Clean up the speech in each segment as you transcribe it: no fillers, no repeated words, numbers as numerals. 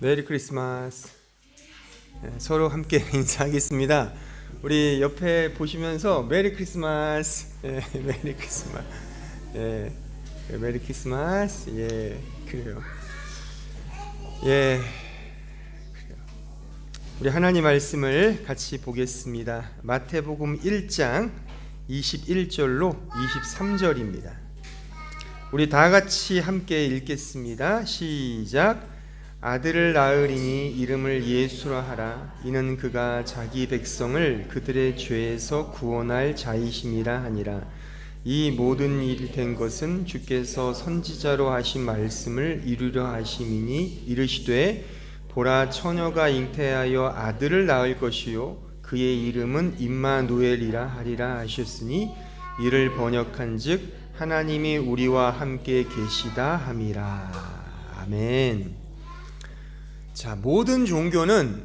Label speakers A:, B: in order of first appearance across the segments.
A: 메리 크리스마스. 서로 함께 인사하겠습니다. 우리 옆에 보시면서 메리 크리스마스. 메리 크리스마스. 메리 크리스마스. 그래요. 그래요. 우리 하나님 말씀을 같이 보겠습니다. 마태복음 1장 21절로 23절입니다. 우리 다 같이 함께 읽겠습니다. 시작. 아들을 낳으리니 이름을 예수라 하라. 이는 그가 자기 백성을 그들의 죄에서 구원할 자이심이라 하니라. 이 모든 일이 된 것은 주께서 선지자로 하신 말씀을 이루려 하심이니 이르시되 보라 처녀가 잉태하여 아들을 낳을 것이요 그의 이름은 임마누엘이라 하리라 하셨으니 이를 번역한즉 하나님이 우리와 함께 계시다 함이라. 아멘. 자, 모든 종교는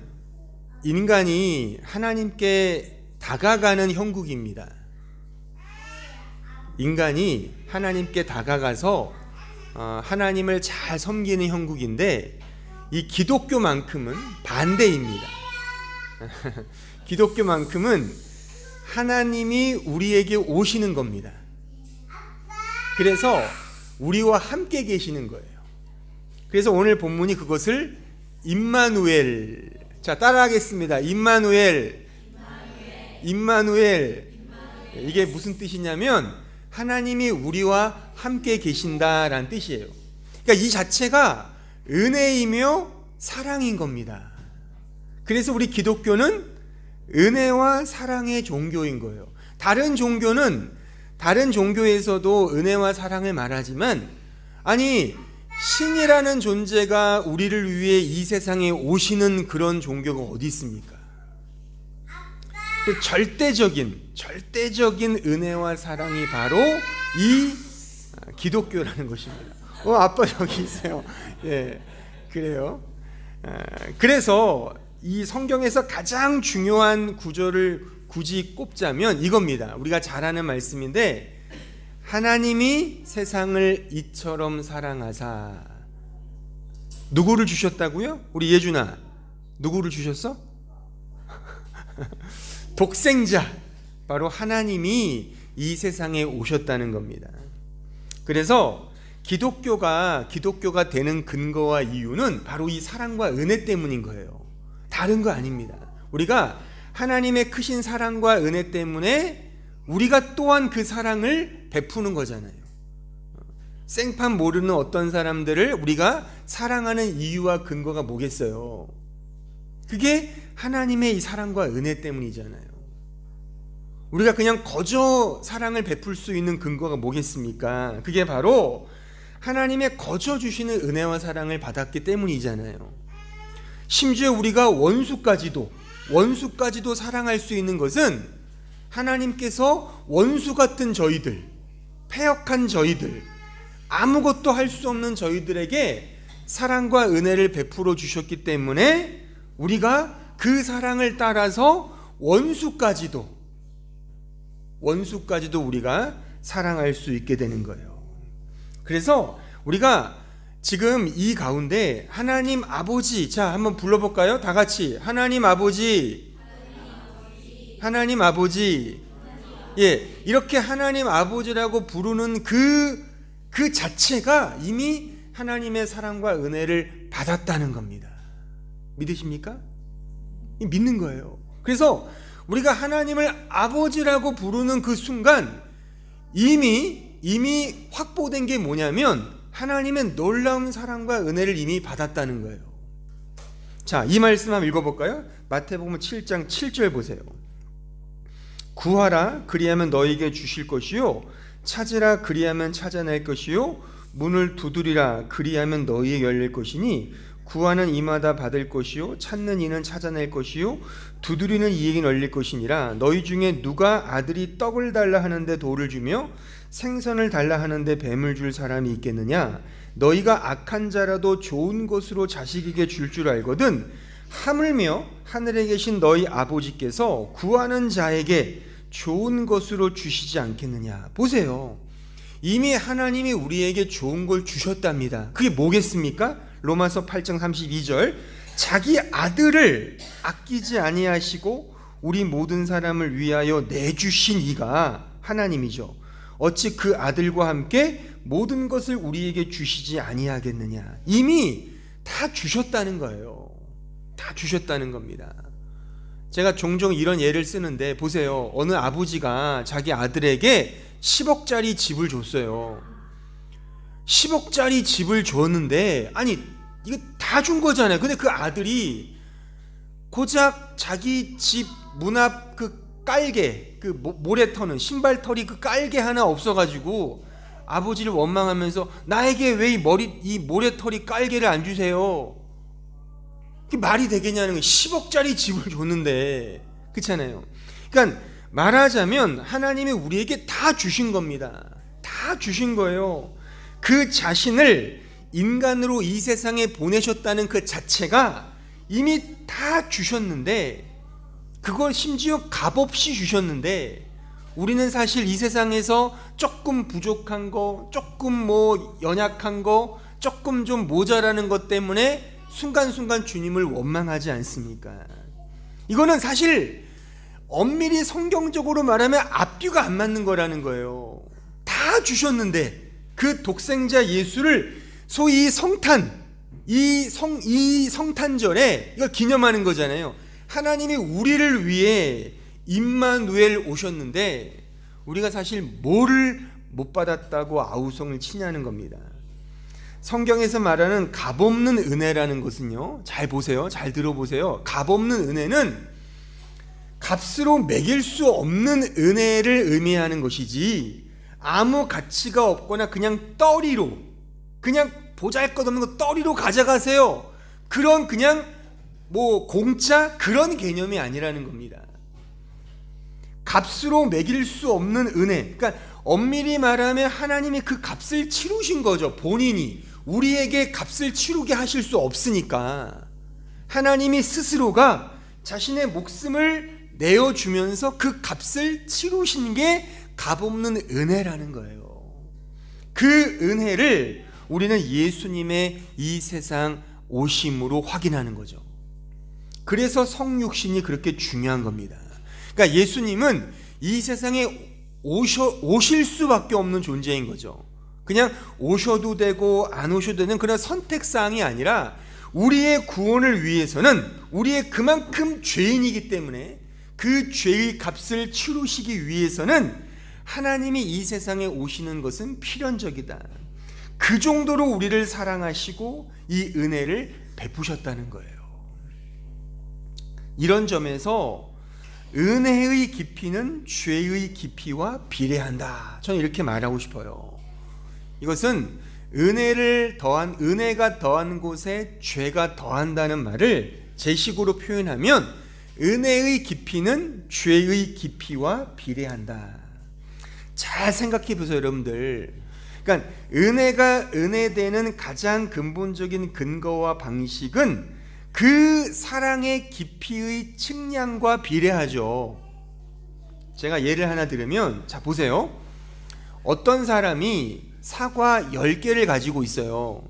A: 인간이 하나님께 다가가는 형국입니다. 인간이 하나님께 다가가서 하나님을 잘 섬기는 형국인데 이 기독교만큼은 반대입니다. 기독교만큼은 하나님이 우리에게 오시는 겁니다. 그래서 우리와 함께 계시는 거예요. 그래서 오늘 본문이 그것을 임마누엘, 자 따라하겠습니다. 임마누엘. 임마누엘. 이게 무슨 뜻이냐면 하나님이 우리와 함께 계신다라는 뜻이에요. 그러니까 이 자체가 은혜이며 사랑인 겁니다. 그래서 우리 기독교는 은혜와 사랑의 종교인 거예요. 다른 종교는 다른 종교에서도 은혜와 사랑을 말하지만 아니 신이라는 존재가 우리를 위해 이 세상에 오시는 그런 종교가 어디 있습니까? 그 절대적인 은혜와 사랑이 바로 이 기독교라는 것입니다. 아빠 여기 있어요. 그래요. 그래서 이 성경에서 가장 중요한 구절을 굳이 꼽자면 이겁니다. 우리가 잘 아는 말씀인데 하나님이 세상을 이처럼 사랑하사. 누구를 주셨다고요? 우리 예준아, 누구를 주셨어? 독생자, 바로 하나님이 이 세상에 오셨다는 겁니다. 그래서 기독교가 되는 근거와 이유는 바로 이 사랑과 은혜 때문인 거예요. 다른 거 아닙니다. 우리가 하나님의 크신 사랑과 은혜 때문에 우리가 또한 그 사랑을 베푸는 거잖아요. 생판 모르는 어떤 사람들을 우리가 사랑하는 이유와 근거가 뭐겠어요? 그게 하나님의 이 사랑과 은혜 때문이잖아요. 우리가 그냥 거저 사랑을 베풀 수 있는 근거가 뭐겠습니까? 그게 바로 하나님의 거저 주시는 은혜와 사랑을 받았기 때문이잖아요. 심지어 우리가 원수까지도 사랑할 수 있는 것은 하나님께서 원수 같은 저희들, 패역한 저희들, 아무것도 할 수 없는 저희들에게 사랑과 은혜를 베풀어 주셨기 때문에 우리가 그 사랑을 따라서 원수까지도 우리가 사랑할 수 있게 되는 거예요. 그래서 우리가 지금 이 가운데 하나님 아버지, 자 한번 불러볼까요? 다 같이 하나님 아버지. 하나님 아버지. 이렇게 하나님 아버지라고 부르는 그 자체가 이미 하나님의 사랑과 은혜를 받았다는 겁니다. 믿으십니까? 믿는 거예요. 그래서 우리가 하나님을 아버지라고 부르는 그 순간 이미 확보된 게 뭐냐면 하나님의 놀라운 사랑과 은혜를 이미 받았다는 거예요. 자, 이 말씀 한번 읽어볼까요? 마태복음 7장 7절 보세요. 구하라 그리하면 너희에게 주실 것이요 찾으라 그리하면 찾아낼 것이요 문을 두드리라 그리하면 너희에게 열릴 것이니 구하는 이마다 받을 것이요 찾는 이는 찾아낼 것이요 두드리는 이에게 열릴 것이니라. 너희 중에 누가 아들이 떡을 달라 하는데 돌을 주며 생선을 달라 하는데 뱀을 줄 사람이 있겠느냐? 너희가 악한 자라도 좋은 것으로 자식에게 줄 알거든 하물며 하늘에 계신 너희 아버지께서 구하는 자에게 좋은 것으로 주시지 않겠느냐. 보세요. 이미 하나님이 우리에게 좋은 걸 주셨답니다. 그게 뭐겠습니까? 로마서 8장 32절 자기 아들을 아끼지 아니하시고 우리 모든 사람을 위하여 내주신 이가 하나님이죠. 어찌 그 아들과 함께 모든 것을 우리에게 주시지 아니하겠느냐. 이미 다 주셨다는 거예요. 다 주셨다는 겁니다. 제가 종종 이런 예를 쓰는데 보세요. 어느 아버지가 자기 아들에게 10억짜리 집을 줬어요. 10억짜리 집을 줬는데 아니 이거 다 준 거잖아요. 근데 그 아들이 고작 자기 집 문 앞 그 깔개, 그 모래터는 신발털이 그 깔개 하나 없어가지고 아버지를 원망하면서 나에게 왜 이 모래털이 깔개를 안 주세요? 그게 말이 되겠냐는 거예요. 10억짜리 집을 줬는데. 그렇잖아요. 그러니까 말하자면 하나님이 우리에게 다 주신 겁니다. 다 주신 거예요. 그 자신을 인간으로 이 세상에 보내셨다는 그 자체가 이미 다 주셨는데, 그걸 심지어 값없이 주셨는데, 우리는 사실 이 세상에서 조금 부족한 거, 조금 연약한 거, 조금 좀 모자라는 것 때문에 순간순간 주님을 원망하지 않습니까? 이거는 사실 엄밀히 성경적으로 말하면 앞뒤가 안 맞는 거라는 거예요. 다 주셨는데 그 독생자 예수를 소위 성탄, 이 성탄절에 이걸 기념하는 거잖아요. 하나님이 우리를 위해 임마누엘 오셨는데 우리가 사실 뭐를 못 받았다고 아우성을 치냐는 겁니다. 성경에서 말하는 값없는 은혜라는 것은요, 잘 보세요, 잘 들어보세요. 값없는 은혜는 값으로 매길 수 없는 은혜를 의미하는 것이지, 아무 가치가 없거나 그냥 떠리로, 그냥 보잘것없는 거 떠리로 가져가세요, 그런 그냥 공짜 그런 개념이 아니라는 겁니다. 값으로 매길 수 없는 은혜, 그러니까 엄밀히 말하면 하나님이 그 값을 치르신 거죠. 본인이 우리에게 값을 치르게 하실 수 없으니까 하나님이 스스로가 자신의 목숨을 내어주면서 그 값을 치르신 게 값없는 은혜라는 거예요. 그 은혜를 우리는 예수님의 이 세상 오심으로 확인하는 거죠. 그래서 성육신이 그렇게 중요한 겁니다. 그러니까 예수님은 이 세상에 오실 수밖에 없는 존재인 거죠. 그냥 오셔도 되고 안 오셔도 되는 그런 선택사항이 아니라 우리의 구원을 위해서는, 우리의 그만큼 죄인이기 때문에 그 죄의 값을 치르시기 위해서는 하나님이 이 세상에 오시는 것은 필연적이다. 그 정도로 우리를 사랑하시고 이 은혜를 베푸셨다는 거예요. 이런 점에서 은혜의 깊이는 죄의 깊이와 비례한다. 저는 이렇게 말하고 싶어요. 이것은 은혜가 더한 곳에 죄가 더한다는 말을 제 식으로 표현하면 은혜의 깊이는 죄의 깊이와 비례한다. 잘 생각해 보세요, 여러분들. 그러니까 은혜가 은혜되는 가장 근본적인 근거와 방식은 그 사랑의 깊이의 측량과 비례하죠. 제가 예를 하나 들으면, 자 보세요. 어떤 사람이 사과 10개를 가지고 있어요.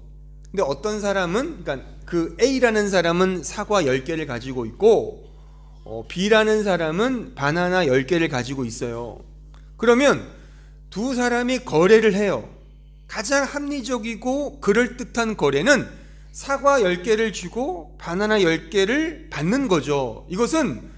A: 근데 어떤 사람은, 그러니까 그 A라는 사람은 사과 10개를 가지고 있고 B라는 사람은 바나나 10개를 가지고 있어요. 그러면 두 사람이 거래를 해요. 가장 합리적이고 그럴듯한 거래는 사과 10개를 주고 바나나 10개를 받는 거죠. 이것은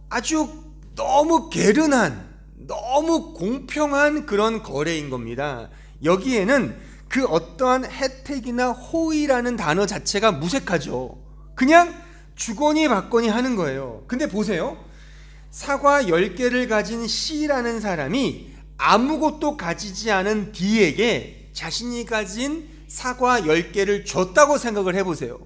A: 아주 너무 게으른한, 너무 공평한 그런 거래인 겁니다. 여기에는 그 어떠한 혜택이나 호의라는 단어 자체가 무색하죠. 그냥 주거니 받거니 하는 거예요. 근데 보세요. 사과 10개를 가진 C라는 사람이 아무것도 가지지 않은 D에게 자신이 가진 사과 10개를 줬다고 생각을 해보세요.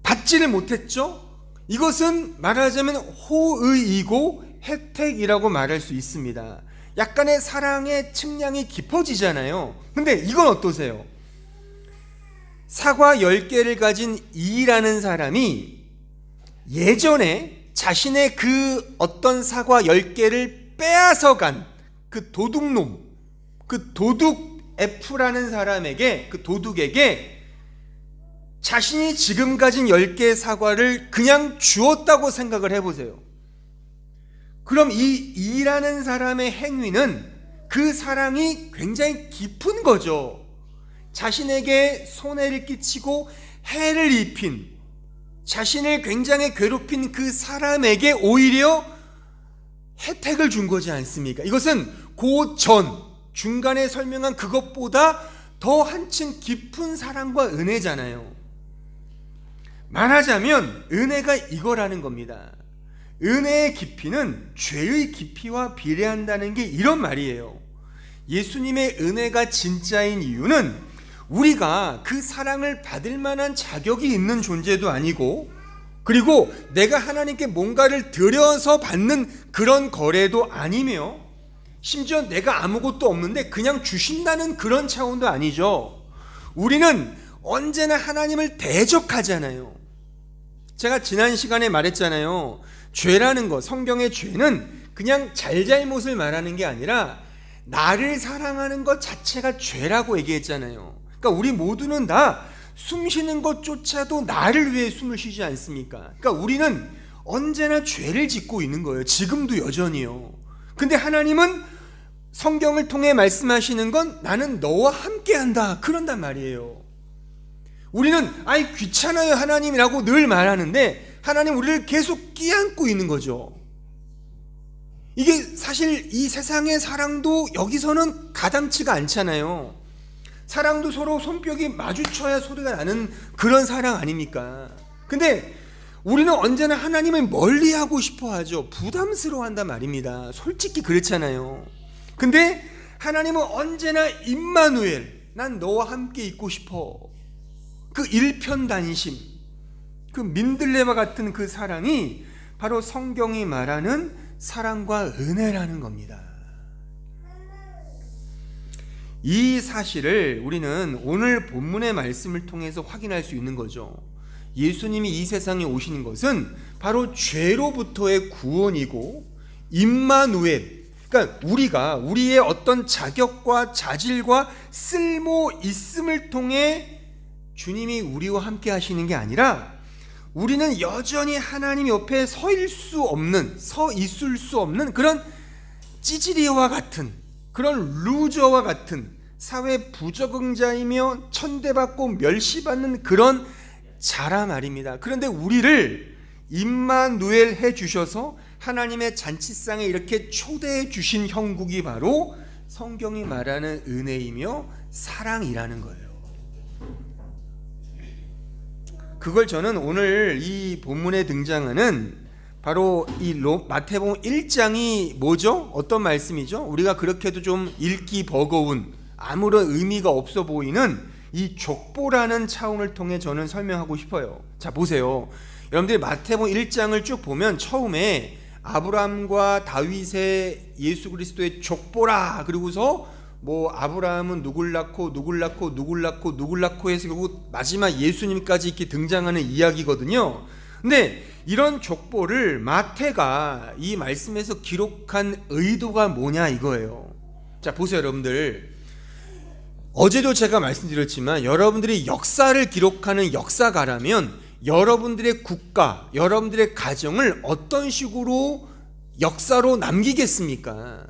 A: 받지를 못했죠? 이것은 말하자면 호의이고 혜택이라고 말할 수 있습니다. 약간의 사랑의 측량이 깊어지잖아요. 근데 이건 어떠세요? 사과 10개를 가진 E라는 사람이 예전에 자신의 그 어떤 사과 10개를 빼앗아간 그 도둑놈, 그 도둑 F라는 사람에게, 그 도둑에게 자신이 지금 가진 10개의 사과를 그냥 주었다고 생각을 해보세요. 그럼 이 일하는 사람의 행위는 그 사랑이 굉장히 깊은 거죠. 자신에게 손해를 끼치고 해를 입힌, 자신을 굉장히 괴롭힌 그 사람에게 오히려 혜택을 준 거지 않습니까? 이것은 그 전, 중간에 설명한 그것보다 더 한층 깊은 사랑과 은혜잖아요. 말하자면 은혜가 이거라는 겁니다. 은혜의 깊이는 죄의 깊이와 비례한다는 게 이런 말이에요. 예수님의 은혜가 진짜인 이유는 우리가 그 사랑을 받을 만한 자격이 있는 존재도 아니고, 그리고 내가 하나님께 뭔가를 드려서 받는 그런 거래도 아니며, 심지어 내가 아무것도 없는데 그냥 주신다는 그런 차원도 아니죠. 우리는 언제나 하나님을 대적하잖아요. 제가 지난 시간에 말했잖아요. 죄라는 것, 성경의 죄는 그냥 잘잘못을 말하는 게 아니라 나를 사랑하는 것 자체가 죄라고 얘기했잖아요. 그러니까 우리 모두는 다 숨 쉬는 것조차도 나를 위해 숨을 쉬지 않습니까? 그러니까 우리는 언제나 죄를 짓고 있는 거예요. 지금도 여전히요. 근데 하나님은 성경을 통해 말씀하시는 건 나는 너와 함께한다, 그런단 말이에요. 우리는 아이 귀찮아요 하나님이라고 늘 말하는데 하나님 우리를 계속 끼안고 있는 거죠. 이게 사실 이 세상의 사랑도 여기서는 가당치가 않잖아요. 사랑도 서로 손뼉이 마주쳐야 소리가 나는 그런 사랑 아닙니까? 근데 우리는 언제나 하나님을 멀리하고 싶어 하죠. 부담스러워한단 말입니다. 솔직히 그렇잖아요. 근데 하나님은 언제나 임마누엘, 난 너와 함께 있고 싶어. 그 일편단심, 그 민들레와 같은 그 사랑이 바로 성경이 말하는 사랑과 은혜라는 겁니다. 이 사실을 우리는 오늘 본문의 말씀을 통해서 확인할 수 있는 거죠. 예수님이 이 세상에 오신 것은 바로 죄로부터의 구원이고 임마누엘, 그러니까 우리가 우리의 어떤 자격과 자질과 쓸모 있음을 통해 주님이 우리와 함께 하시는 게 아니라 우리는 여전히 하나님 옆에 서 있을 수 없는 그런 찌질이와 같은, 그런 루저와 같은, 사회 부적응자이며 천대받고 멸시받는 그런 자라 말입니다. 그런데 우리를 임마누엘 해주셔서 하나님의 잔치상에 이렇게 초대해 주신 형국이 바로 성경이 말하는 은혜이며 사랑이라는 거예요. 그걸 저는 오늘 이 본문에 등장하는 바로 이 마태복음 1장이 뭐죠? 어떤 말씀이죠? 우리가 그렇게도 좀 읽기 버거운, 아무런 의미가 없어 보이는 이 족보라는 차원을 통해 저는 설명하고 싶어요. 자, 보세요. 여러분들이 마태복음 1장을 쭉 보면 처음에 아브라함과 다윗의 예수 그리스도의 족보라, 그리고서 뭐 아브라함은 누굴 낳고 해서 결국 마지막 예수님까지 이렇게 등장하는 이야기거든요. 근데 이런 족보를 마태가 이 말씀에서 기록한 의도가 뭐냐 이거예요. 자, 보세요 여러분들. 어제도 제가 말씀드렸지만 여러분들이 역사를 기록하는 역사가라면 여러분들의 국가, 여러분들의 가정을 어떤 식으로 역사로 남기겠습니까?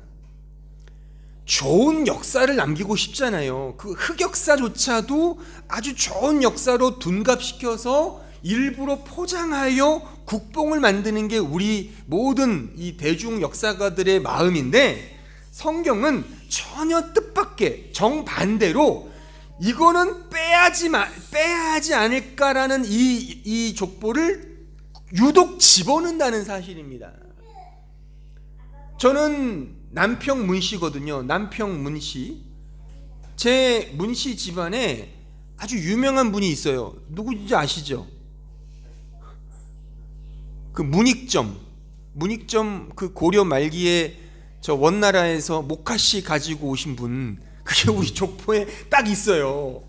A: 좋은 역사를 남기고 싶잖아요. 그 흑역사조차도 아주 좋은 역사로 둔갑시켜서 일부러 포장하여 국뽕을 만드는 게 우리 모든 이 대중 역사가들의 마음인데, 성경은 전혀 뜻밖의 정반대로 이거는 빼야지 않을까라는 이 족보를 유독 집어넣는다는 사실입니다. 저는 남평 문씨거든요. 남평 문씨. 제 문씨 집안에 아주 유명한 분이 있어요. 누구인지 아시죠? 그 문익점 그 고려 말기에 저 원나라에서 목화씨 가지고 오신 분, 그게 우리 족보에 딱 있어요.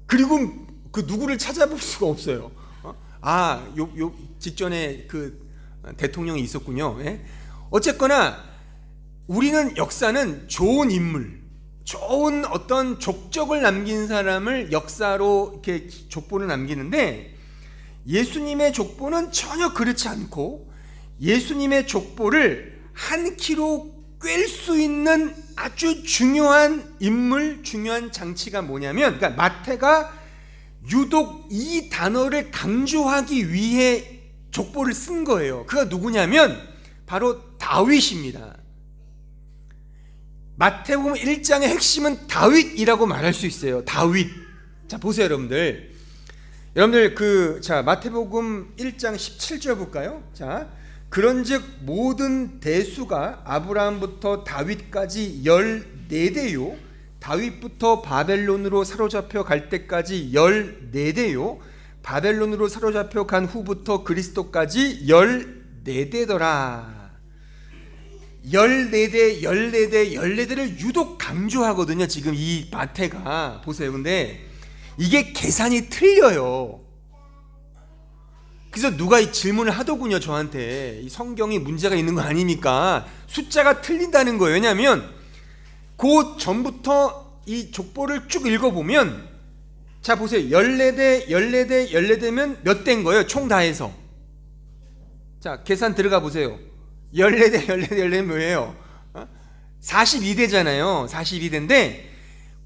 A: 그리고 그 누구를 찾아볼 수가 없어요. 요 직전에 그 대통령이 있었군요. 예? 어쨌거나 우리는 역사는 좋은 인물, 좋은 어떤 족적을 남긴 사람을 역사로 이렇게 족보를 남기는데, 예수님의 족보는 전혀 그렇지 않고 예수님의 족보를 한 키로 꿰 수 있는 아주 중요한 인물, 중요한 장치가 뭐냐면, 그러니까 마태가 유독 이 단어를 강조하기 위해 족보를 쓴 거예요. 그가 누구냐면 바로 다윗입니다. 마태복음 1장의 핵심은 다윗이라고 말할 수 있어요. 다윗. 자, 보세요, 여러분들. 마태복음 1장 17절 볼까요? 자, 그런즉 모든 대수가 아브라함부터 다윗까지 14대요, 다윗부터 바벨론으로 사로잡혀 갈 때까지 14대요, 바벨론으로 사로잡혀 간 후부터 그리스도까지 14대더라. 14대를 유독 강조하거든요, 지금 이 마태가. 보세요. 근데 이게 계산이 틀려요. 그래서 누가 이 질문을 하더군요, 저한테. 이 성경이 문제가 있는 거 아닙니까? 숫자가 틀린다는 거예요. 왜냐하면 그 전부터 이 족보를 쭉 읽어보면, 자 보세요. 14대면 몇 대인 거예요? 총 다 해서. 자, 계산 들어가 보세요. 14대면 뭐예요? 42대잖아요. 42대인데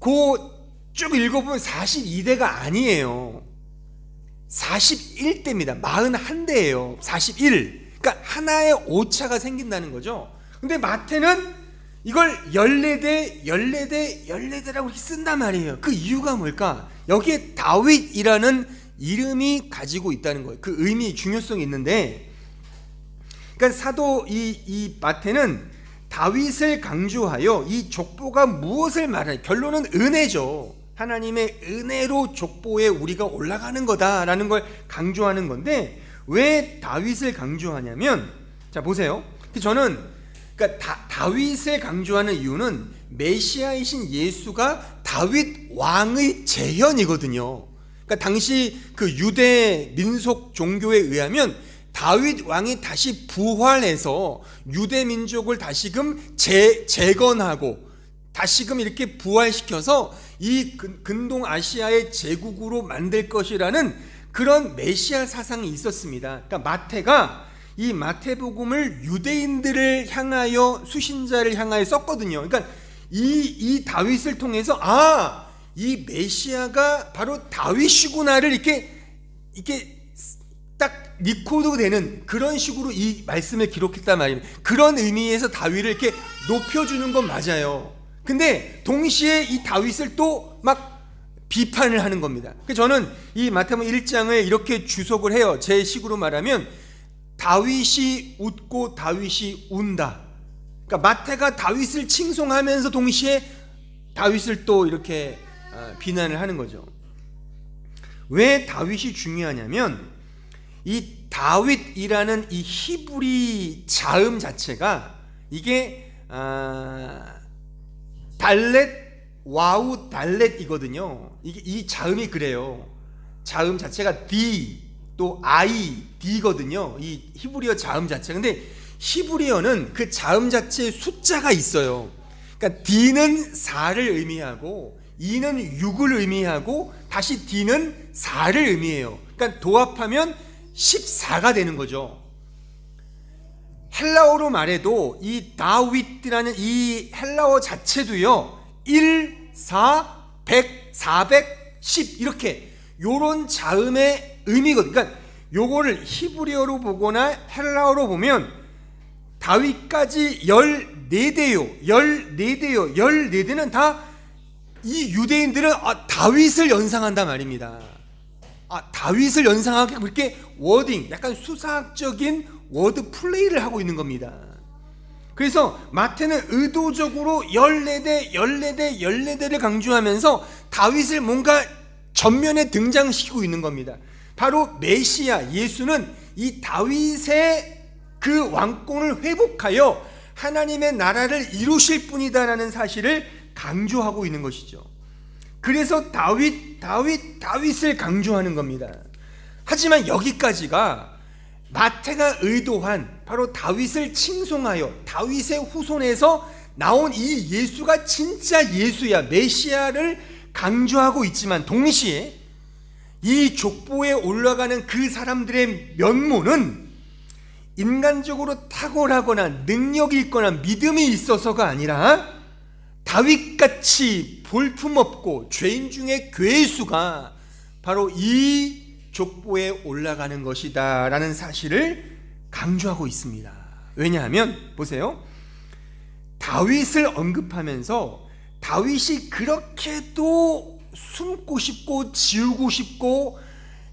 A: 그 쭉 읽어보면 42대가 아니에요. 41대입니다. 41대예요. 41. 그러니까 하나의 오차가 생긴다는 거죠. 근데 마태는 이걸 14대라고 이렇게 쓴단 말이에요. 그 이유가 뭘까? 여기에 다윗이라는 이름이 가지고 있다는 거예요. 그 의미, 중요성이 있는데, 그러니까 사도 이 마태는 다윗을 강조하여 이 족보가 무엇을 말하냐, 결론은 은혜죠. 하나님의 은혜로 족보에 우리가 올라가는 거다라는 걸 강조하는 건데, 왜 다윗을 강조하냐면, 자 보세요. 저는 그러니까 다윗을 강조하는 이유는 메시아이신 예수가 다윗 왕의 재현이거든요. 그러니까 당시 그 유대 민속 종교에 의하면 다윗 왕이 다시 부활해서 유대 민족을 다시금 재건하고 다시금 이렇게 부활시켜서 이 근동 아시아의 제국으로 만들 것이라는 그런 메시아 사상이 있었습니다. 그러니까 마태가 이 마태복음을 유대인들을 향하여, 수신자를 향하여 썼거든요. 그러니까 이 다윗을 통해서 이 메시아가 바로 다윗이구나를 이렇게 딱 리코드 되는 그런 식으로 이 말씀을 기록했단 말입니다. 그런 의미에서 다윗을 이렇게 높여주는 건 맞아요. 근데 동시에 이 다윗을 또 막 비판을 하는 겁니다. 그래서 저는 이 마태복음 1장을 이렇게 주석을 해요. 제 식으로 말하면 다윗이 웃고 다윗이 운다. 그러니까 마태가 다윗을 칭송하면서 동시에 다윗을 또 이렇게 비난을 하는 거죠. 왜 다윗이 중요하냐면, 이 다윗이라는 이 히브리 자음 자체가 이게 달렛 와우 달렛이거든요. 이 자음이 그래요. 자음 자체가 D 또 I D거든요. 이 히브리어 자음 자체. 근데 히브리어는 그 자음 자체에 숫자가 있어요. 그러니까 D는 4를 의미하고 E는 6을 의미하고 다시 D는 4를 의미해요. 그러니까 도합하면 14가 되는 거죠. 헬라어로 말해도 이 다윗이라는 이 헬라어 자체도요, 1, 4, 100, 400, 10 이렇게 요런 자음의 의미거든요. 그러니까 요거를 히브리어로 보거나 헬라어로 보면 다윗까지 14대요. 14대는 다 이 유대인들은 다윗을 연상한단 말입니다. 다윗을 연상하게 그렇게 워딩, 약간 수사학적인 워드 플레이를 하고 있는 겁니다. 그래서 마태는 의도적으로 14대를 강조하면서 다윗을 뭔가 전면에 등장시키고 있는 겁니다. 바로 메시아 예수는 이 다윗의 그 왕권을 회복하여 하나님의 나라를 이루실 분이다라는 사실을 강조하고 있는 것이죠. 그래서 다윗을 강조하는 겁니다. 하지만 여기까지가 마태가 의도한 바로 다윗을 칭송하여 다윗의 후손에서 나온 이 예수가 진짜 예수야, 메시아를 강조하고 있지만 동시에 이 족보에 올라가는 그 사람들의 면모는 인간적으로 탁월하거나 능력이 있거나 믿음이 있어서가 아니라 다윗같이 볼품없고 죄인 중에 괴수가 바로 이 족보에 올라가는 것이다 라는 사실을 강조하고 있습니다. 왜냐하면 보세요, 다윗을 언급하면서 다윗이 그렇게도 숨고 싶고 지우고 싶고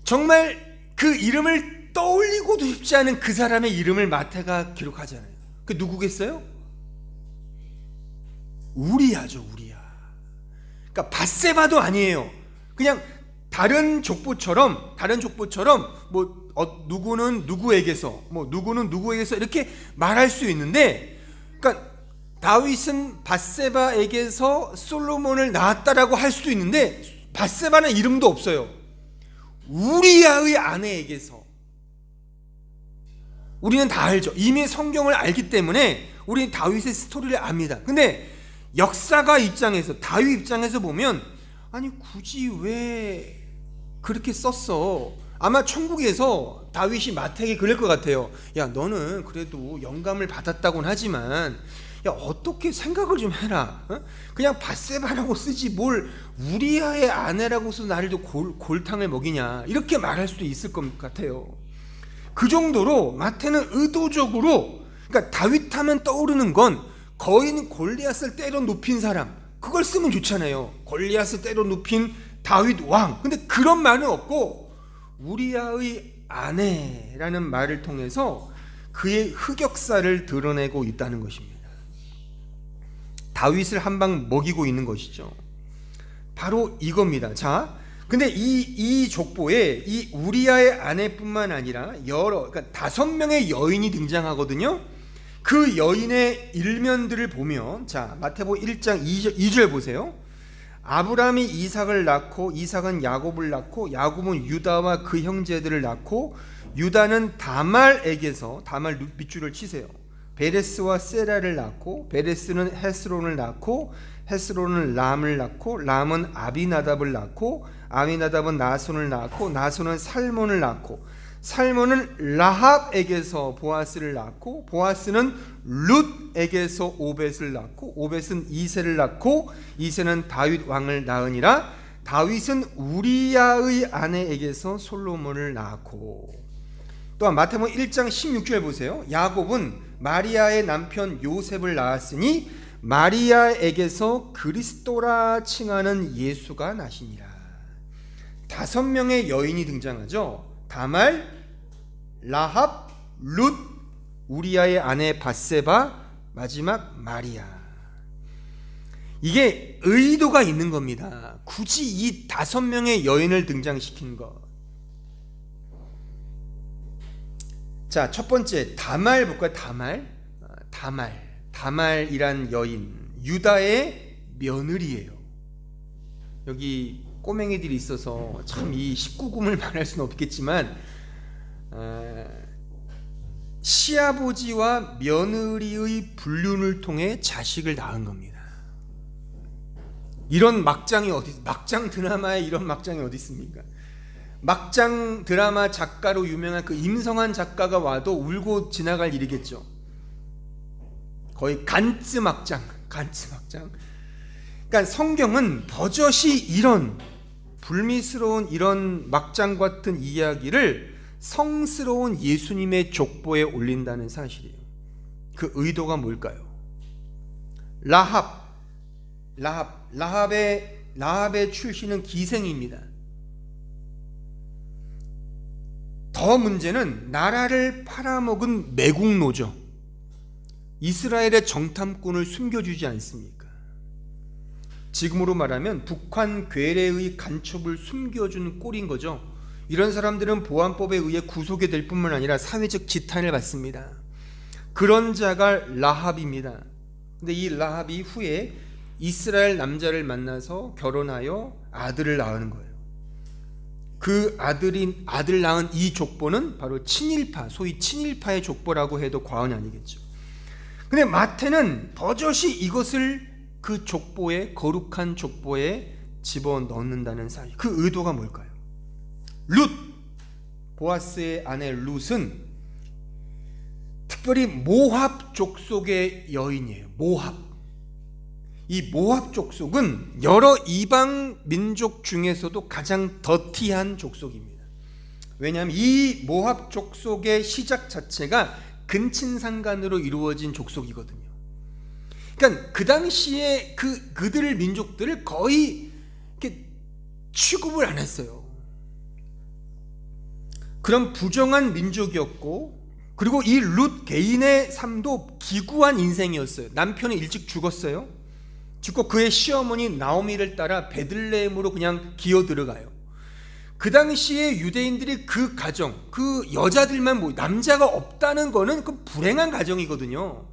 A: 정말 그 이름을 떠올리고도 싶지 않은 그 사람의 이름을 마태가 기록하잖아요. 그 누구겠어요? 우리야죠, 우리야. 그러니까 밧세바도 아니에요. 그냥 다른 족보처럼 뭐 누구는 누구에게서 누구는 누구에게서 이렇게 말할 수 있는데, 그러니까 다윗은 밧세바에게서 솔로몬을 낳았다라고 할 수도 있는데 밧세바는 이름도 없어요. 우리야의 아내에게서. 우리는 다 알죠. 이미 성경을 알기 때문에 우리는 다윗의 스토리를 압니다. 근데 역사가 입장에서, 다윗 입장에서 보면 아니 굳이 왜 그렇게 썼어? 아마 천국에서 다윗이 마태에게 그럴 것 같아요. 야, 너는 그래도 영감을 받았다고는 하지만 야, 어떻게 생각을 좀 해라. 그냥 밧세바라고 쓰지 뭘 우리아의 아내라고서 나를 골탕을 먹이냐, 이렇게 말할 수도 있을 것 같아요. 그 정도로 마태는 의도적으로, 그러니까 다윗 하면 떠오르는 건 거인 골리앗을 때려 눕힌 사람, 그걸 쓰면 좋잖아요. 골리앗을 때려 눕힌 다윗 왕. 근데 그런 말은 없고 우리아의 아내라는 말을 통해서 그의 흑역사를 드러내고 있다는 것입니다. 다윗을 한 방 먹이고 있는 것이죠. 바로 이겁니다. 자, 근데 이 족보에 이 우리아의 아내뿐만 아니라 그러니까 5명의 여인이 등장하거든요. 그 여인의 일면들을 보면, 자, 마태복음 1장 2절 보세요. 아브라함이 이삭을 낳고 이삭은 야곱을 낳고 야곱은 유다와 그 형제들을 낳고 유다는 다말에게서, 다말 밑줄을 치세요. 베레스와 세라를 낳고 베레스는 헤스론을 낳고 헤스론은 람을 낳고 람은 아비나답을 낳고 아비나답은 나손을 낳고 나손은 살몬을 낳고 살몬은 라합에게서 보아스를 낳고 보아스는 룻에게서 오벳을 낳고 오벳은 이새를 낳고 이새는 다윗 왕을 낳으니라. 다윗은 우리야의 아내에게서 솔로몬을 낳고. 또한 마태복음 1장 16절 보세요. 야곱은 마리아의 남편 요셉을 낳았으니 마리아에게서 그리스도라 칭하는 예수가 나시니라. 5명의 여인이 등장하죠. 다말, 라합, 룻, 우리아의 아내 밧세바, 마지막 마리아. 이게 의도가 있는 겁니다. 굳이 이 5명의 여인을 등장시킨 것. 자, 첫 번째 다말 볼까요? 다말이란 여인, 유다의 며느리예요. 여기 꼬맹이들이 있어서 참 이 19금을 말할 수는 없겠지만 시아버지와 며느리의 불륜을 통해 자식을 낳은 겁니다. 이런 막장 드라마에 이런 막장이 어디 있습니까? 막장 드라마 작가로 유명한 그 임성한 작가가 와도 울고 지나갈 일이겠죠. 거의 간츠 막장. 그러니까 성경은 버젓이 이런 불미스러운 이런 막장 같은 이야기를 성스러운 예수님의 족보에 올린다는 사실이에요. 그 의도가 뭘까요? 라합의 출신은 기생입니다. 더 문제는 나라를 팔아먹은 매국노죠. 이스라엘의 정탐꾼을 숨겨주지 않습니까? 지금으로 말하면 북한 괴뢰의 간첩을 숨겨준 꼴인 거죠. 이런 사람들은 보안법에 의해 구속이 될 뿐만 아니라 사회적 지탄을 받습니다. 그런 자가 라합입니다. 근데 이 라합이 후에 이스라엘 남자를 만나서 결혼하여 아들을 낳은 거예요. 그 아들 낳은 이 족보는 바로 친일파, 소위 친일파의 족보라고 해도 과언이 아니겠죠. 근데 마태는 버젓이 이것을 그 족보에, 거룩한 족보에 집어넣는다는 사실. 그 의도가 뭘까요? 룻, 보아스의 아내 룻은 특별히 모압 족속의 여인이에요. 모압. 이 모압 족속은 여러 이방 민족 중에서도 가장 더티한 족속입니다. 왜냐하면 이 모압 족속의 시작 자체가 근친상간으로 이루어진 족속이거든요. 그러니까 그 당시에 그들 민족들을 거의 이렇게 취급을 안 했어요. 그런 부정한 민족이었고, 그리고 이 룻 개인의 삶도 기구한 인생이었어요. 남편이 일찍 죽었어요. 죽고 그의 시어머니 나오미를 따라 베들레헴으로 그냥 기어 들어가요. 그 당시에 유대인들이 그 가정, 그 여자들만 남자가 없다는 거는 그 불행한 가정이거든요.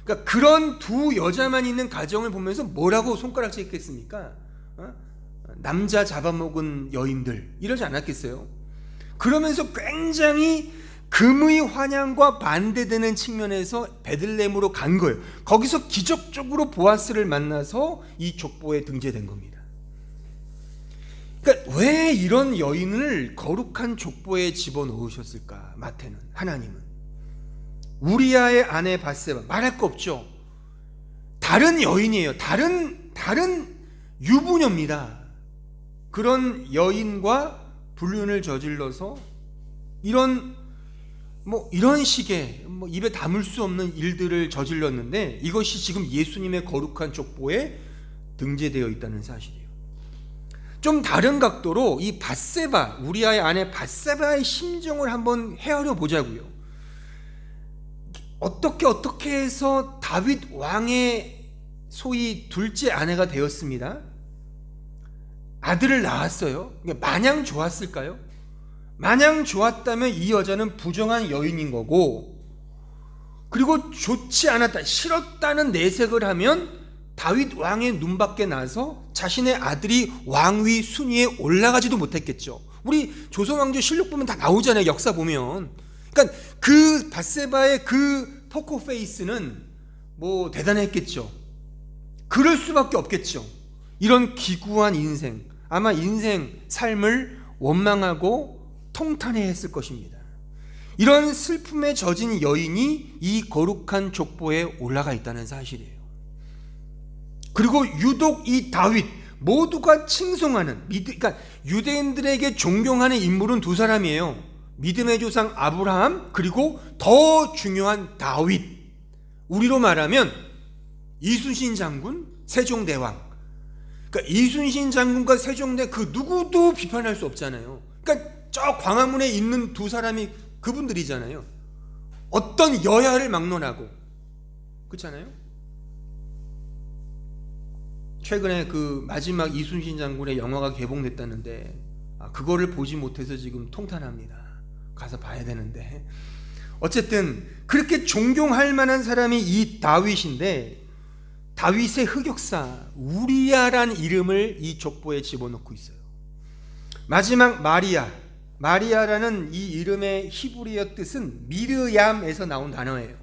A: 그러니까 그런 두 여자만 있는 가정을 보면서 뭐라고 손가락질했겠습니까? 남자 잡아먹은 여인들 이러지 않았겠어요? 그러면서 굉장히 금의 환영과 반대되는 측면에서 베들레헴으로 간 거예요. 거기서 기적적으로 보아스를 만나서 이 족보에 등재된 겁니다. 그러니까 왜 이런 여인을 거룩한 족보에 집어넣으셨을까? 마태는, 하나님은 우리아의 아내 밧세바, 말할 거 없죠. 다른 여인이에요. 다른 유부녀입니다. 그런 여인과 불륜을 저질러서 이런 식의 입에 담을 수 없는 일들을 저질렀는데, 이것이 지금 예수님의 거룩한 족보에 등재되어 있다는 사실이에요. 좀 다른 각도로 이 밧세바, 우리아의 아내 밧세바의 심정을 한번 헤아려 보자고요. 어떻게 해서 다윗 왕의 소위 둘째 아내가 되었습니다. 아들을 낳았어요. 마냥 좋았을까요? 마냥 좋았다면 이 여자는 부정한 여인인 거고, 그리고 좋지 않았다, 싫었다는 내색을 하면 다윗 왕의 눈밖에 나서 자신의 아들이 왕위 순위에 올라가지도 못했겠죠. 우리 조선왕조 실록 보면 다 나오잖아요. 역사 보면. 그러니까 그 밧세바의 그 포커페이스는 대단했겠죠. 그럴 수밖에 없겠죠. 이런 기구한 인생, 아마 인생 삶을 원망하고 통탄해했을 것입니다. 이런 슬픔에 젖은 여인이 이 거룩한 족보에 올라가 있다는 사실이에요. 그리고 유독 이 다윗, 모두가 칭송하는, 그러니까 유대인들에게 존경하는 인물은 두 사람이에요. 믿음의 조상 아브라함, 그리고 더 중요한 다윗. 우리로 말하면 이순신 장군, 세종대왕. 그러니까 이순신 장군과 세종대 그 누구도 비판할 수 없잖아요. 그러니까 저 광화문에 있는 두 사람이 그분들이잖아요. 어떤 여야를 막론하고, 그렇잖아요. 최근에 그 마지막 이순신 장군의 영화가 개봉됐다는데 그거를 보지 못해서 지금 통탄합니다. 가서 봐야 되는데. 어쨌든 그렇게 존경할 만한 사람이 이 다윗인데, 다윗의 흑역사 우리아란 이름을 이 족보에 집어넣고 있어요. 마지막 마리아라는 이 이름의 히브리어 뜻은 미르얌에서 나온 단어예요.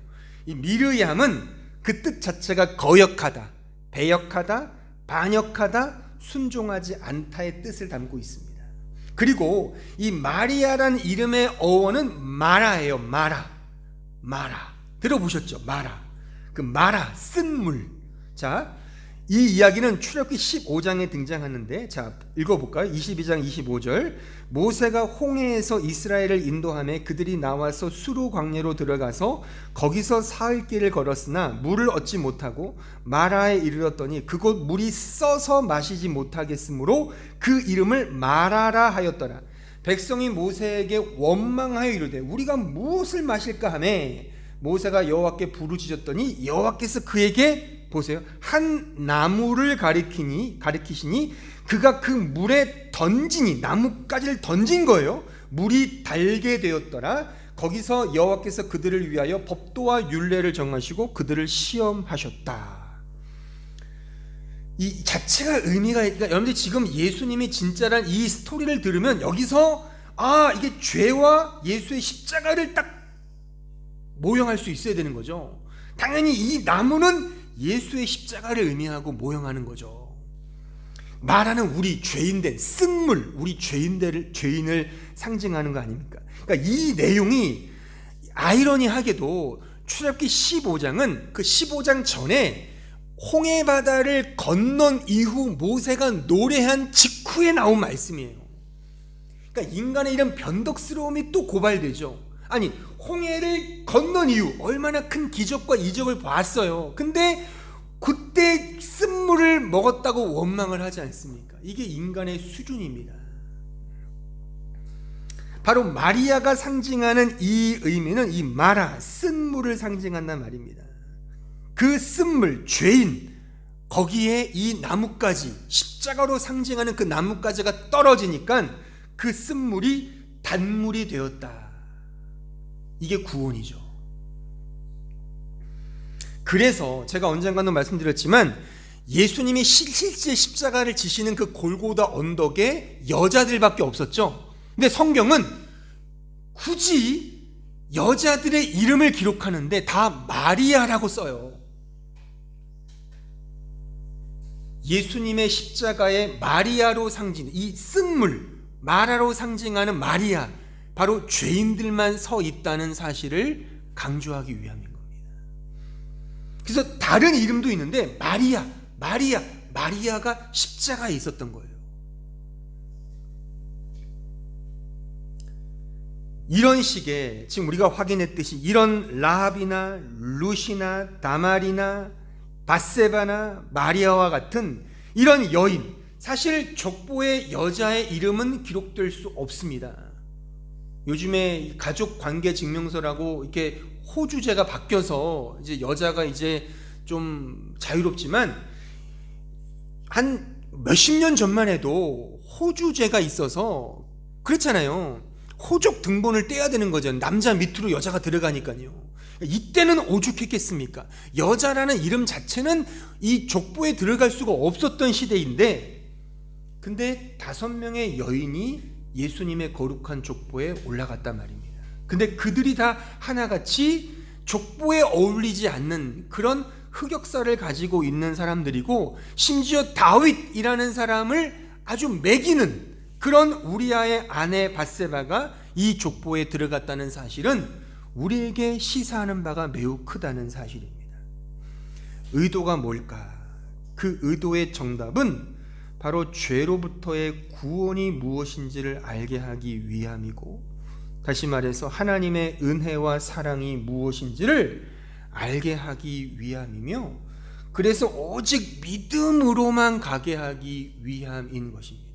A: 이 미르얌은 그 뜻 자체가 거역하다, 배역하다, 반역하다, 순종하지 않다의 뜻을 담고 있습니다. 그리고 이 마리아란 이름의 어원은 마라예요. 마라. 들어보셨죠? 그 마라, 쓴물. 자, 이 이야기는 출애굽기 15장에 등장하는데, 자, 읽어볼까요? 22장 25절. 모세가 홍해에서 이스라엘을 인도하며 그들이 나와서 수르 광야로 들어가서 거기서 사흘 길을 걸었으나 물을 얻지 못하고 마라에 이르렀더니 그곳 물이 써서 마시지 못하겠으므로 그 이름을 마라라 하였더라. 백성이 모세에게 원망하여 이르되 우리가 무엇을 마실까 하며 모세가 여호와께 부르짖었더니 여호와께서 그에게, 보세요, 한 나무를 가리키시니 그가 그 물에 던지니, 나뭇가지를 던진 거예요. 물이 달게 되었더라. 거기서 여호와께서 그들을 위하여 법도와 율례를 정하시고 그들을 시험하셨다. 이 자체가 의미가, 그러니까 여러분들 지금 예수님이 진짜란 이 스토리를 들으면 여기서 이게 죄와 예수의 십자가를 딱 모형할 수 있어야 되는 거죠. 당연히 이 나무는 예수의 십자가를 의미하고 모형하는 거죠. 말하는 우리 죄인된 쓴물, 우리 죄인을 상징하는 거 아닙니까? 그러니까 이 내용이 아이러니하게도 출애굽기 15장은 그 15장 전에 홍해바다를 건넌 이후 모세가 노래한 직후에 나온 말씀이에요. 그러니까 인간의 이런 변덕스러움이 또 고발되죠. 아니, 홍해를 건넌 이후 얼마나 큰 기적과 이적을 봤어요. 근데 그때 쓴물을 먹었다고 원망을 하지 않습니까? 이게 인간의 수준입니다. 바로 마리아가 상징하는 이 의미는 이 마라, 쓴물을 상징한단 말입니다. 그 쓴물, 죄인, 거기에 이 나뭇가지, 십자가로 상징하는 그 나뭇가지가 떨어지니까 그 쓴물이 단물이 되었다. 이게 구원이죠. 그래서 제가 언젠가도 말씀드렸지만 예수님이 실제 십자가를 지시는 그 골고다 언덕에 여자들밖에 없었죠. 근데 성경은 굳이 여자들의 이름을 기록하는데 다 마리아라고 써요. 예수님의 십자가의 마리아로 상징, 이 쓴물, 마라로 상징하는 마리아, 바로 죄인들만 서 있다는 사실을 강조하기 위함인 겁니다. 그래서 다른 이름도 있는데 마리아가 십자가에 있었던 거예요. 이런 식의, 지금 우리가 확인했듯이 이런 라합이나 루시나 다말이나 바세바나 마리아와 같은 이런 여인, 사실 족보의 여자의 이름은 기록될 수 없습니다. 요즘에 가족 관계 증명서라고 이렇게 호주제가 바뀌어서 이제 여자가 이제 좀 자유롭지만 한 몇십 년 전만 해도 호주제가 있어서 그렇잖아요. 호족 등본을 떼야 되는 거죠. 남자 밑으로 여자가 들어가니까요. 이때는 오죽했겠습니까? 여자라는 이름 자체는 이 족보에 들어갈 수가 없었던 시대인데, 근데 5명의 여인이 예수님의 거룩한 족보에 올라갔단 말입니다. 근데 그들이 다 하나같이 족보에 어울리지 않는 그런 흑역사를 가지고 있는 사람들이고, 심지어 다윗이라는 사람을 아주 매기는 그런 우리아의 아내 바세바가 이 족보에 들어갔다는 사실은 우리에게 시사하는 바가 매우 크다는 사실입니다. 의도가 뭘까? 그 의도의 정답은 바로 죄로부터의 구원이 무엇인지를 알게 하기 위함이고, 다시 말해서 하나님의 은혜와 사랑이 무엇인지를 알게 하기 위함이며, 그래서 오직 믿음으로만 가게 하기 위함인 것입니다.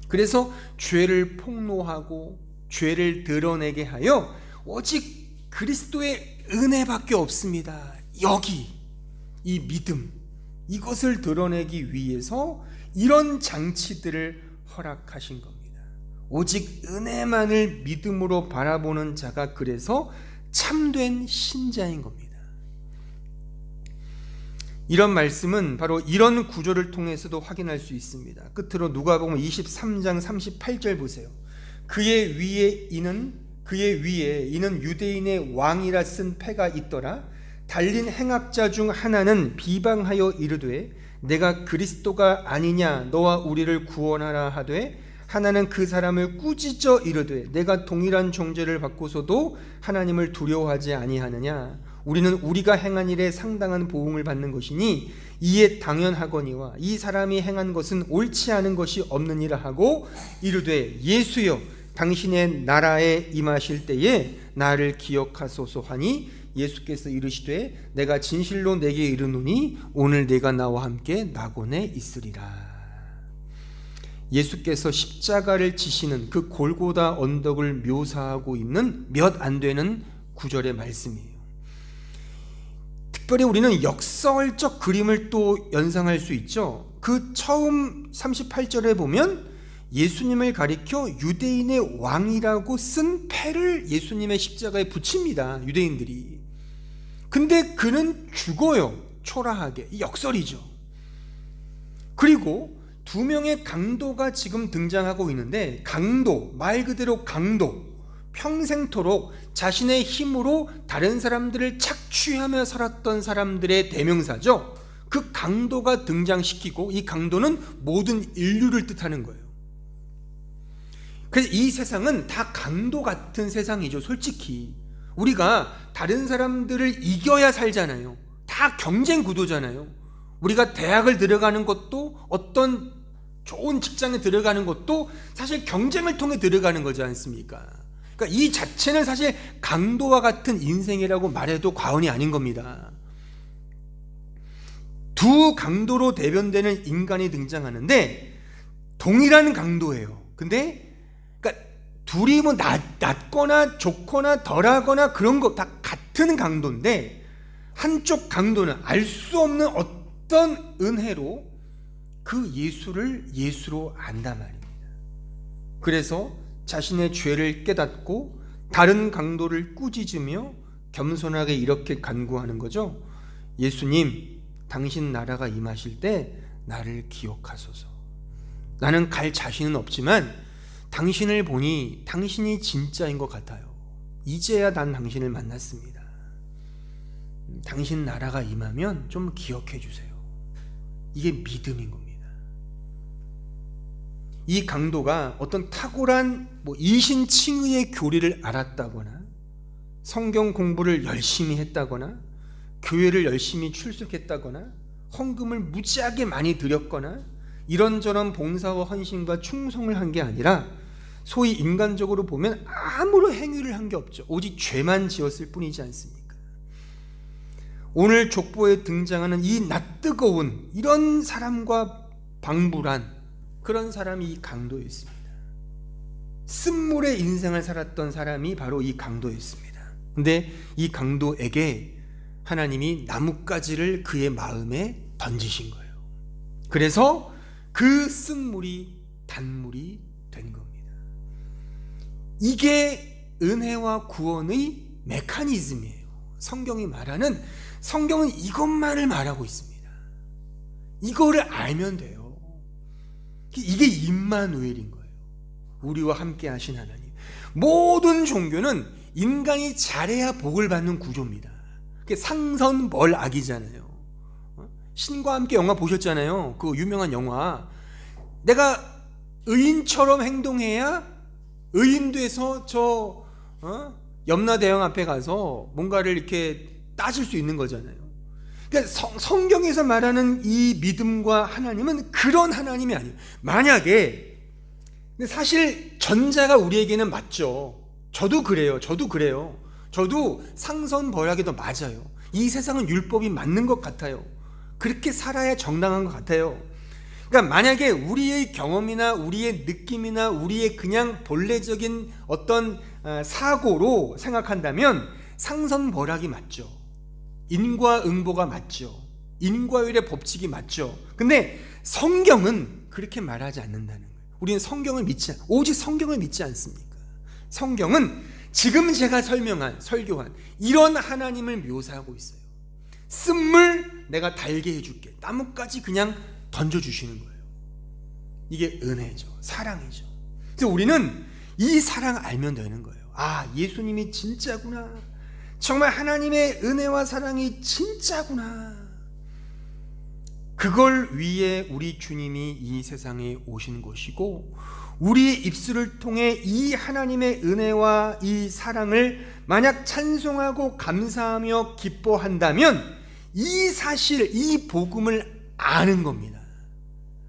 A: 그래서 죄를 폭로하고 죄를 드러내게 하여 오직 그리스도의 은혜밖에 없습니다. 여기 이 믿음, 이것을 드러내기 위해서 이런 장치들을 허락하신 겁니다. 오직 은혜만을 믿음으로 바라보는 자가 그래서 참된 신자인 겁니다. 이런 말씀은 바로 이런 구조를 통해서도 확인할 수 있습니다. 끝으로 누가복음 23장 38절 보세요. 그의 위에 이는 유대인의 왕이라 쓴 패가 있더라. 달린 행악자 중 하나는 비방하여 이르되 내가 그리스도가 아니냐 너와 우리를 구원하라 하되, 하나는 그 사람을 꾸짖어 이르되 내가 동일한 종죄를 받고서도 하나님을 두려워하지 아니하느냐. 우리는 우리가 행한 일에 상당한 보응을 받는 것이니 이에 당연하거니와 이 사람이 행한 것은 옳지 않은 것이 없느니라 하고 이르되 예수여 당신의 나라에 임하실 때에 나를 기억하소서 하니, 예수께서 이르시되 내가 진실로 내게 이르노니 오늘 내가 나와 함께 낙원에 있으리라. 예수께서 십자가를 지시는 그 골고다 언덕을 묘사하고 있는 몇 안 되는 구절의 말씀이에요. 특별히 우리는 역설적 그림을 또 연상할 수 있죠. 그 처음 38절에 보면 예수님을 가리켜 유대인의 왕이라고 쓴 패를 예수님의 십자가에 붙입니다. 유대인들이. 근데 그는 죽어요. 초라하게. 이 역설이죠. 그리고 2명의 강도가 지금 등장하고 있는데, 강도, 말 그대로 강도, 평생토록 자신의 힘으로 다른 사람들을 착취하며 살았던 사람들의 대명사죠. 그 강도가 등장시키고 이 강도는 모든 인류를 뜻하는 거예요. 그래서 이 세상은 다 강도 같은 세상이죠. 솔직히 우리가 다른 사람들을 이겨야 살잖아요. 다 경쟁 구도잖아요. 우리가 대학을 들어가는 것도 어떤 좋은 직장에 들어가는 것도 사실 경쟁을 통해 들어가는 거지 않습니까? 그러니까 이 자체는 사실 강도와 같은 인생이라고 말해도 과언이 아닌 겁니다. 두 강도로 대변되는 인간이 등장하는데 동일한 강도예요. 근데 그러니까 둘이 뭐 낮거나 좋거나 덜하거나 그런 거 다 같은 강도인데 한쪽 강도는 알 수 없는 어떤 은혜로 그 예수를 예수로 안단 말입니다. 그래서 자신의 죄를 깨닫고 다른 강도를 꾸짖으며 겸손하게 이렇게 간구하는 거죠. 예수님, 당신 나라가 임하실 때 나를 기억하소서. 나는 갈 자신은 없지만 당신을 보니 당신이 진짜인 것 같아요. 이제야 난 당신을 만났습니다. 당신 나라가 임하면 좀 기억해 주세요. 이게 믿음인 겁니다. 이 강도가 어떤 탁월한 이신칭의의 교리를 알았다거나 성경 공부를 열심히 했다거나 교회를 열심히 출석했다거나 헌금을 무지하게 많이 드렸거나 이런저런 봉사와 헌신과 충성을 한 게 아니라 소위 인간적으로 보면 아무런 행위를 한 게 없죠. 오직 죄만 지었을 뿐이지 않습니까? 오늘 족보에 등장하는 이 낯뜨거운 이런 사람과 방불한 그런 사람이 이 강도였습니다. 쓴물의 인생을 살았던 사람이 바로 이 강도였습니다. 근데 이 강도에게 하나님이 나뭇가지를 그의 마음에 던지신 거예요. 그래서 그 쓴물이 단물이 된 겁니다. 이게 은혜와 구원의 메커니즘이에요. 성경은 이것만을 말하고 있습니다. 이거를 알면 돼요. 이게 임마누엘인 거예요. 우리와 함께 하신 하나님. 모든 종교는 인간이 잘해야 복을 받는 구조입니다. 그게 상선벌악이잖아요. 신과 함께 영화 보셨잖아요. 그 유명한 영화. 내가 의인처럼 행동해야 의인 돼서 저 염라대왕 앞에 가서 뭔가를 이렇게 따질 수 있는 거잖아요. 그러니까 성경에서 말하는 이 믿음과 하나님은 그런 하나님이 아니에요. 만약에 근데 사실 전자가 우리에게는 맞죠. 저도 그래요. 저도 상선벌하게도 맞아요. 이 세상은 율법이 맞는 것 같아요. 그렇게 살아야 정당한 것 같아요. 그러니까 만약에 우리의 경험이나 우리의 느낌이나 우리의 그냥 본래적인 어떤 사고로 생각한다면 상선벌하기 맞죠. 인과응보가 맞죠. 인과율의 법칙이 맞죠. 근데 성경은 그렇게 말하지 않는다는 거예요. 우리는 오직 성경을 믿지 않습니까? 성경은 지금 제가 설교한 이런 하나님을 묘사하고 있어요. 쓴물 내가 달게 해줄게. 나뭇가지 그냥 던져주시는 거예요. 이게 은혜죠. 사랑이죠. 그래서 우리는 이 사랑 알면 되는 거예요. 아, 예수님이 진짜구나. 정말 하나님의 은혜와 사랑이 진짜구나. 그걸 위해 우리 주님이 이 세상에 오신 것이고 우리의 입술을 통해 이 하나님의 은혜와 이 사랑을 만약 찬송하고 감사하며 기뻐한다면 이 사실, 이 복음을 아는 겁니다.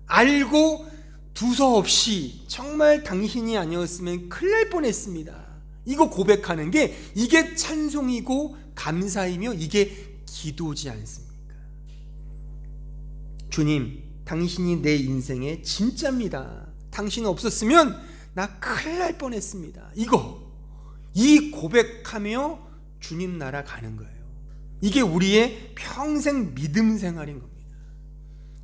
A: 알고 두서없이 정말 당신이 아니었으면 큰일 날 뻔했습니다. 이거 고백하는 게 이게 찬송이고 감사이며 이게 기도지 않습니까? 주님, 당신이 내 인생의 진짜입니다. 당신 없었으면 나 큰일 날 뻔했습니다. 이 고백하며 주님 나라 가는 거예요. 이게 우리의 평생 믿음 생활인 겁니다.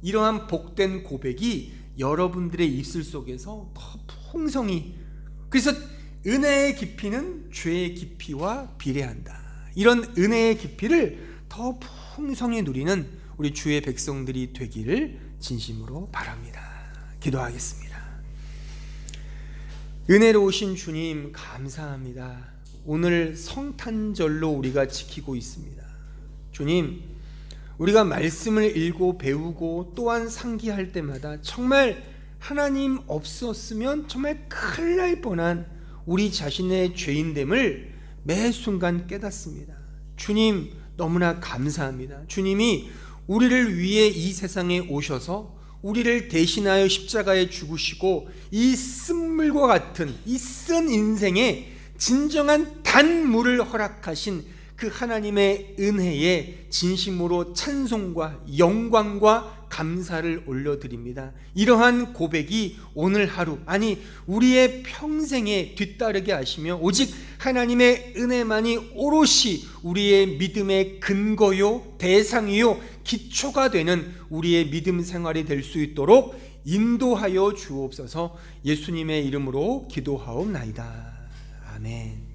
A: 이러한 복된 고백이 여러분들의 입술 속에서 더 풍성히, 그래서 은혜의 깊이는 죄의 깊이와 비례한다. 이런 은혜의 깊이를 더 풍성히 누리는 우리 주의 백성들이 되기를 진심으로 바랍니다. 기도하겠습니다. 은혜로우신 주님 감사합니다. 오늘 성탄절로 우리가 지키고 있습니다. 주님, 우리가 말씀을 읽고 배우고 또한 상기할 때마다 정말 하나님 없었으면 정말 큰일 날 뻔한 우리 자신의 죄인됨을 매 순간 깨닫습니다. 주님 너무나 감사합니다. 주님이 우리를 위해 이 세상에 오셔서 우리를 대신하여 십자가에 죽으시고 이 쓴물과 같은 이 쓴 인생에 진정한 단물을 허락하신 그 하나님의 은혜에 진심으로 찬송과 영광과 감사를 올려드립니다. 이러한 고백이 오늘 하루, 아니 우리의 평생에 뒤따르게 하시며 오직 하나님의 은혜만이 오롯이 우리의 믿음의 근거요, 대상이요, 기초가 되는 우리의 믿음 생활이 될 수 있도록 인도하여 주옵소서. 예수님의 이름으로 기도하옵나이다. 아멘.